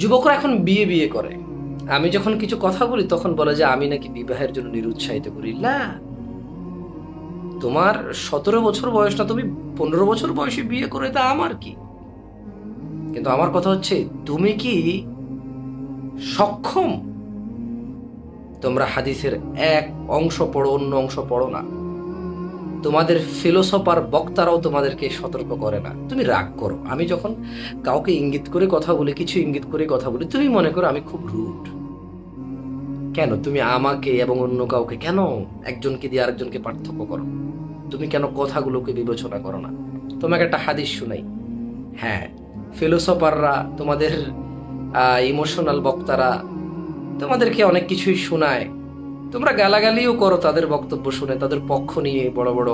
যুবকরা এখন বিয়ে বিয়ে করে। আমি যখন কিছু কথা বলি তখন বলে যে আমি নাকি বিবাহের জন্য নিরুৎসাহিত করি। না, তোমার 17 বছর বয়স না, তুমি 15 বছর বয়সে বিয়ে করে, তা আমার কি? কিন্তু আমার কথা হচ্ছে, তুমি কি সক্ষম? তোমরা হাদিসের এক অংশ পড়ো, অন্য অংশ পড়ো না। তোমাদের ফিলোসফার বক্তারাও তোমাদেরকে সতর্ক করে না। তুমি রাগ করো, আমি যখন কাউকে ইঙ্গিত করে কথা বলি, কিছু ইঙ্গিত করে কথা বলি, তুমি মনে করো আমি খুব রুড। কেন তুমি আমাকে এবং অন্য কাউকে কেন একজনকে দিয়ে আরেকজনকে পার্থক্য করো? তুমি কেন কথাগুলোকে বিবেচনা করো না? তোমাকে একটা হাদিস শুনাই। হ্যাঁ, ফিলোসফাররা, তোমাদের ইমোশনাল বক্তারা তোমাদেরকে অনেক কিছুই শোনায়, তোমরা গালাগালিও করো তাদের বক্তব্য শুনে, তাদের পক্ষ নিয়ে বড় বড়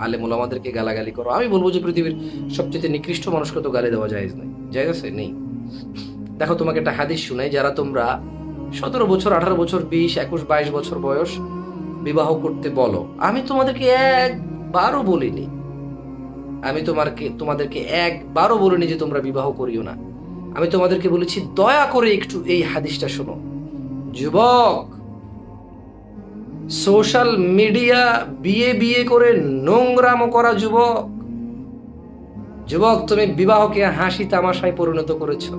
আলেম ওলামাদেরকে গালাগালি করো। আমি বলবো যে পৃথিবীর সবচেয়ে নিকৃষ্ট মানুষকে তো গালি দেওয়া জায়েজ নাই, জায়েজ আছে? নেই। দেখো, তোমাকে একটা হাদিস শুনাই। যারা তোমরা 17 বছর, 18 বছর, 20, 21, 22 বছর বয়স বিবাহ করতে বলো, আমি তোমাদেরকে একবারও বলিনি, আমি তোমাদেরকে একবারও বলিনি যে তোমরা বিবাহ করিও না। আমি তোমাদেরকে বলেছি দয়া করে একটু এই হাদিসটা শোনো। যুবক, সোশ্যাল মিডিয়া বিয়ে বিয়ে করে নোংরামো করা যুবক, তুমি বিবাহকে হাসি তামাশায় পরিণত করেছো।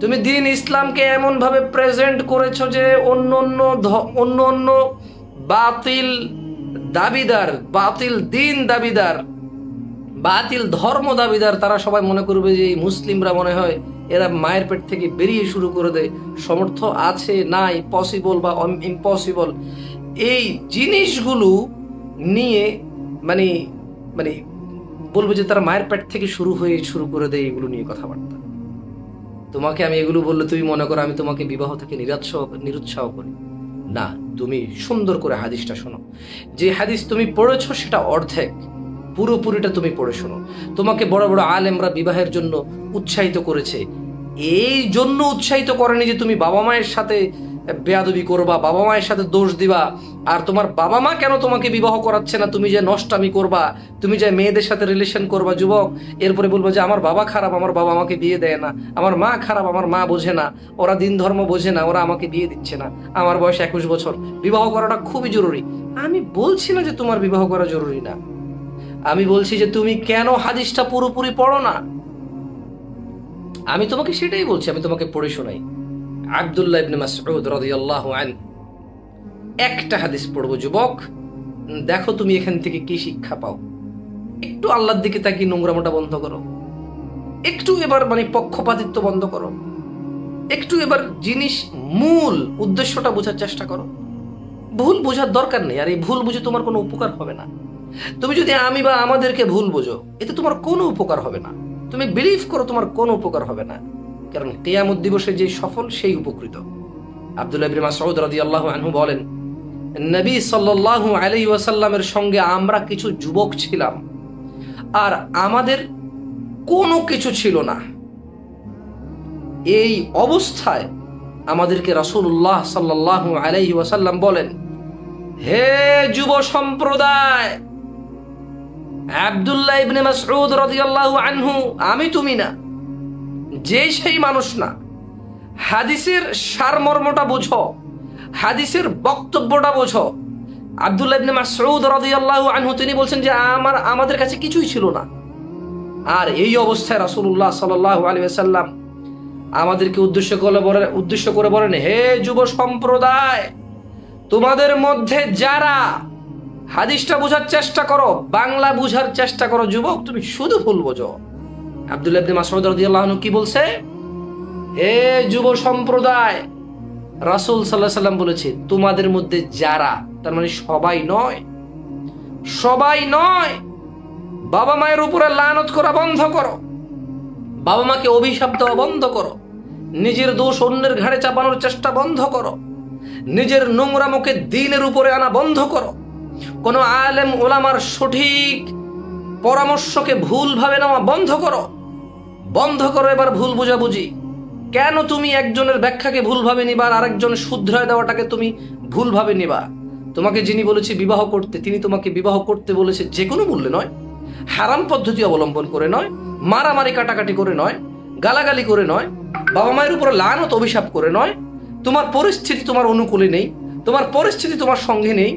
তুমি দিন ইসলামকে এমন ভাবে প্রেজেন্ট করেছো যে অন্য অন্য বাতিল দাবিদার, বাতিল দিন দাবিদার, বাতিল ধর্ম দাবিদার, তারা সবাই মনে করবে যে এই মুসলিমরা মনে হয় এরা মায়ের পেট থেকে বেরিয়ে শুরু করে দেয়, সমর্থ আছে নাই, পসিবল বা ইম্পসিবল, এই জিনিসগুলো নিয়ে মানে মানে বলবো যে তারা মায়ের পেট থেকে শুরু করে দেয় এগুলো নিয়ে কথাবার্তা। তোমাকে আমি এগুলো বললে তুমি মনে করো আমি তোমাকে বিবাহ থেকে নিরুৎসাহ করি। না, তুমি সুন্দর করে হাদিসটা শোনো। যে হাদিস তুমি পড়েছো সেটা অর্ধেক, পুরোপুরিটা তুমি পড়ে শোনো। তোমাকে বড় বড় আলেমরা বিবাহের জন্য উৎসাহিত করেছে, এই জন্য উৎসাহিত করেনি যে তুমি বাবা মায়ের সাথে বেয়াদবি করবা, বাবা মায়ের সাথে দোষ দিবা, আর তোমার বাবা মা কেন তোমাকে বিবাহ করাচ্ছে না, তুমি যে নষ্টামি করবা, তুমি যে মেয়েদের সাথে রিলেশন করবা যুবক, এরপরে বলবো যে আমার বাবা খারাপ, আমার বাবা আমাকে বিয়ে দেয় না, আমার মা খারাপ, আমার মা বোঝে না, ওরা দিন ধর্ম বোঝে না, ওরা আমাকে বিয়ে দিচ্ছে না, আমার বয়স 21 বছর, বিবাহ করাটা খুবই জরুরি। আমি বলছি না যে তোমার বিবাহ করা জরুরি না, আমি বলছি যে তুমি কেন হাদিসটা পুরোপুরি পড়ো না। আমি তোমাকে সেটাই বলছি, আমি তোমাকে পড়ে শোনাই। আব্দুল্লাহ ইবনে মাসউদ রাদিয়াল্লাহু আনহু, একটা হাদিস পড়বো যুবক, দেখো তুমি এখান থেকে কি শিক্ষা পাও। একটু আল্লাহর দিকে তাকিয়ে নোংরামোটা বন্ধ করো, একটু এবার পক্ষপাতিত্ব বন্ধ করো, একটু এবার মূল উদ্দেশ্যটা বোঝার চেষ্টা করো। ভুল বোঝার দরকার নেই, আর এই ভুল বুঝে তোমার কোনো উপকার হবে না। তুমি যদি আমি বা আমাদেরকে ভুল বোঝো, এতে তোমার কোনো উপকার হবে না। তুমি বিলিভ করো তোমার কোনো উপকার হবে না, কারণ কিয়ামত দিবসে যে সফল সেই উপকৃত। আব্দুল্লাহ ইবনে মাসউদ রাদিয়াল্লাহু আনহু বলেন, নবী সাল্লাল্লাহু আলাইহি ওয়াসাল্লামের সঙ্গে আমরা কিছু যুবক ছিলাম, আর আমাদের কোনো কিছু ছিল না। এই অবস্থায় আমাদেরকে রাসূলুল্লাহ সাল্লাল্লাহু আলাইহি ওয়াসাল্লাম বলেন, হে যুব সম্প্রদায়, আব্দুল্লাহ ইবনে মাসউদ রাদিয়াল্লাহু আনহু, আমি তুমি না, যে সেই মানুষ না, হাদিসের সারমর্মটা বোঝো, হাদিসের বক্তব্যটা বোঝো। আব্দুল্লাহ ইবনে মাসউদ রাদিয়াল্লাহু আনহু তিনি বলছেন যে আমাদের কাছে কিছুই ছিল না, আর এই অবস্থায় রাসূলুল্লাহ সাল্লাল্লাহু আলাইহি ওয়াসাল্লাম আমাদেরকে উদ্দেশ্য করে বলেন, হে যুব সম্প্রদায়, তোমাদের মধ্যে যারা, হাদিসটা বোঝার চেষ্টা করো, বাংলা বুঝার চেষ্টা করো যুবক, তুমি শুধু ভুল বোঝো। আব্দুল্লাহ ইবনে মাসউদ রাদিয়াল্লাহু আনহু কি বলছে? হে যুব সম্প্রদায়, রাসূল সাল্লাল্লাহু আলাইহি ওয়াসাল্লাম বলেছে তোমাদের মধ্যে যারা, তার মানে সবাই নয়, সবাই নয়। বাবা মায়ের উপরে লানত করা বন্ধ করো, বাবা মাকে অভিশাপ দেওয়া বন্ধ করো, নিজের দোষ অন্যের ঘাড়ে চাপানোর চেষ্টা বন্ধ করো, নিজের নোংরামুখে দ্বীনের উপরে আনা বন্ধ করো, কোন আলেম ওলামার সঠিক পরামর্শকে ভুল ভাবে নেওয়া বন্ধ করো, বন্ধ করো এবার ভুল বোঝাবুঝি। কেন তুমি একজনের ব্যাখ্যাকে ভুল ভাবে নিবা আর আরেকজন শুধরায় দেওয়াটাকে তুমি ভুল ভাবে নিবা? তোমাকে যিনি বলেছে বিবাহ করতে, তিনি তোমাকে বিবাহ করতে বলেছে যে কোনো মূল্যে নয়, হারাম পদ্ধতি অবলম্বন করে নয়, মারামারি কাটাকাটি করে নয়, গালাগালি করে নয়, বাবা মায়ের উপর লানত অভিশাপ করে নয়, তোমার পরিস্থিতি তোমার অনুকূলে নেই, তোমার পরিস্থিতি তোমার সঙ্গে নেই,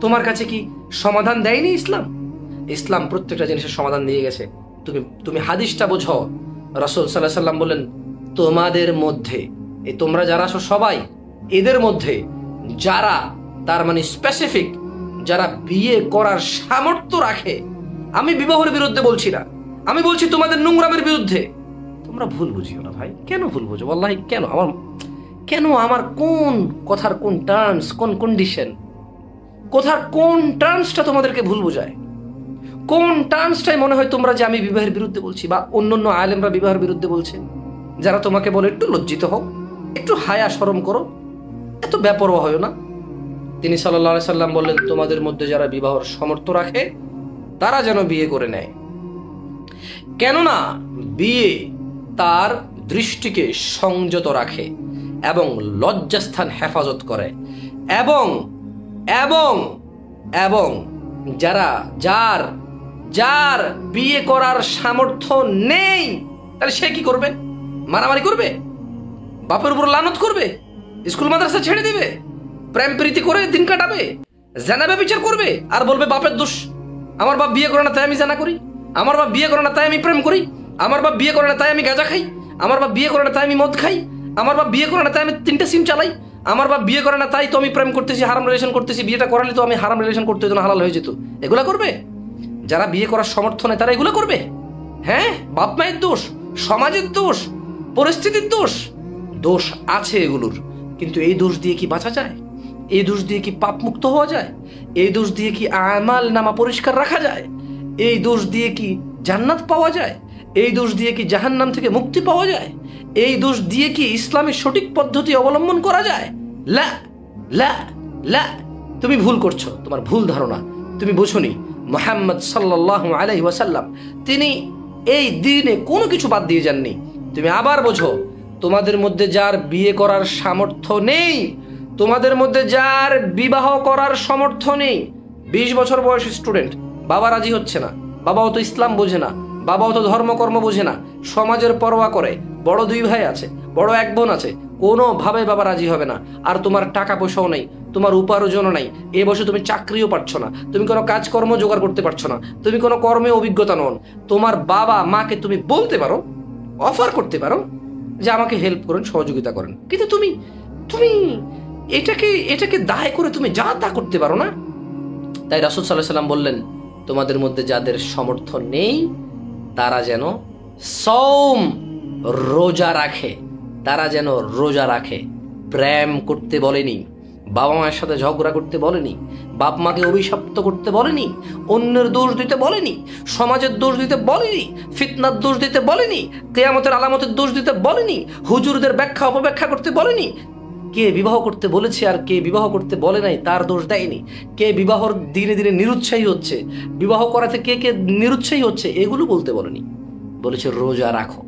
তোমার কাছে কি সমাধান দেয়নি ইসলাম? ইসলাম প্রত্যেকটা জিনিসের সমাধান দিয়ে গেছে। তুমি হাদিসটা বোঝো। রাসূল সাল্লাল্লাহু আলাইহি ওয়াসাল্লাম বলেন, তোমাদের মধ্যে, এই তোমরা যারা আছো সবাই, এদের মধ্যে যারা, তার মানে স্পেসিফিক, যারা বিয়ে করার সামর্থ্য রাখে, আমি বিবাহের বিরুদ্ধে বলছি না, আমি বলছি তোমাদের নোংরামের বিরুদ্ধে। তোমরা ভুল বুঝিও না ভাই। কেন ভুল বুঝো? ওয়াল্লাহি কেন আমার কোন কথার কোন টার্মস, কোন কন্ডিশন, কথার কোন টার্মসটা তোমাদেরকে ভুল বোঝায়? কোন টার্মসটাই মনে হয় তোমরা যে আমি বিবাহের বিরুদ্ধে বলছি, বা অন্যান্য আলেমরা বিবাহের বিরুদ্ধে বলছে? যারা তোমাকে বলে একটু লজ্জিত হও, একটু হায়া শরম করো, এত বেপরোয়া হয় না। তিনি সাল্লাল্লাহু আলাইহি সাল্লাম বললেন, তোমাদের মধ্যে যারা বিবাহের সামর্থ্য রাখে তারা যেন বিয়ে করে নেয়। কেননা বিয়ে তার দৃষ্টিকে সংযত রাখে এবং লজ্জাস্থান হেফাজত করে, এবং এবং এবং যার বিয়ে করার সামর্থ্য নেই, তাহলে সে কি করবে? মারামারি করবে, বাপের উপর লানত করবে, স্কুল মাদ্রাসা ছেড়ে দিবে, প্রেম প্রীতি করে দিন কাটাবে, জানা ব্যভিচার করবে, আর বলবে বাপের দোষ, আমার বাপ বিয়ে করে না তাই আমি জানা করি, আমার বাপ বিয়ে করে না তাই আমি প্রেম করি, আমার বাপ বিয়ে করে না তাই আমি গাঁজা খাই, আমার বাপ বিয়ে করে না তাই আমি মদ খাই, আমার বাপ বিয়ে করে না তাই আমি 3টে সিম চালাই, আমার বাপ বিয়ে করে না তাই তো আমি প্রেম করতেছি, হারাম রিলেশন করতেছি, বিয়েটা করালে তো আমি হারাম রিলেশন করতে হতো না, হালাল হয়ে যেত। এগুলা করবে? যারা বিয়ে করার সমর্থ নেই তারা এগুলো করবে? হ্যাঁ, বাপ মায়ের দোষ, সমাজের দোষ, পরিস্থিতির দোষ, দোষ আছে এগুলোর। কিন্তু এই দোষ দিয়ে কি বাঁচা যায়? এই দোষ দিয়ে কি পাপ মুক্ত হওয়া যায়? এই দোষ দিয়ে কি আমাল নামা পরিষ্কার রাখা যায়? এই দোষ দিয়ে কি জান্নাত পাওয়া যায়? এই দোষ দিয়ে কি জাহান্নাম থেকে মুক্তি পাওয়া যায়? এই দোষ দিয়ে কি ইসলামের সঠিক পদ্ধতি অবলম্বন করা যায়? লা লা লা, তুমি ভুল করছো, তোমার ভুল ধারণা। তুমি বুঝোনি মুহাম্মদ সাল্লাল্লাহু আলাইহি ওয়াসাল্লাম তিনি এই দ্বীনে কোনো কিছু বাদ দিয়ে যাননি। তুমি আবার বোঝো, তোমাদের মধ্যে যার বিয়ে করার সামর্থ্য নেই, তোমাদের মধ্যে যার বিবাহ করার সামর্থ্য নেই, 20 বছর বয়সী স্টুডেন্ট, বাবা রাজি হচ্ছে না, বাবাও তো ইসলাম বোঝে না, বাবাও তো ধর্মকর্ম বোঝে না, সমাজের পরোয়া করে, বড় 2 ভাই আছে, বড় 1 বোন আছে, কোনোভাবে বাবা রাজি হবে না। আর তোমার টাকা পয়সাও নেই, তোমার উপার্জনও নাই, এ বছর তুমি চাকরিও পাচ্ছ না, তুমি কোনো কাজকর্ম জোগাড় করতে পারছো না, তুমি কোনো কর্মে অভিজ্ঞতা নন। তোমার বাবা মাকে তুমি বলতে পারো, অফার করতে পারো যে আমাকে হেল্প করেন, সহযোগিতা করেন, কিন্তু তুমি তুমি এটাকে দায় করে তুমি যা তা করতে পারো না। তাই রাসূল সাল্লাল্লাহু আলাইহি সাল্লাম বললেন, তোমাদের মধ্যে যাদের সামর্থ্য নেই তারা যেন সওম, রোজা রাখে, তারা যেন রোজা রাখে। প্রেম করতে বলেনি, বাবা মায়ের সাথে ঝগড়া করতে বলেনি, বাপ মাকে অভিশপ্ত করতে বলেনি, অন্যের দোষ দিতে বলেনি, সমাজের দোষ দিতে বলেনি, ফিতনার দোষ দিতে বলেনি, কিয়ামতের আলামতের দোষ দিতে বলেনি, হুজুরদের ব্যাখ্যা অপব্যাখ্যা করতে বলেনি। কে বিবাহ করতে বলেছে আর কে বিবাহ করতে বলে নাই তার দোষ দেয়নি। কে বিবাহর দিনে দিনে নিরুৎসাহী হচ্ছে, বিবাহ করাতে কে কে নিরুৎসাহী হচ্ছে, এগুলো বলতে বলেনি। বলেছে রোজা রাখো।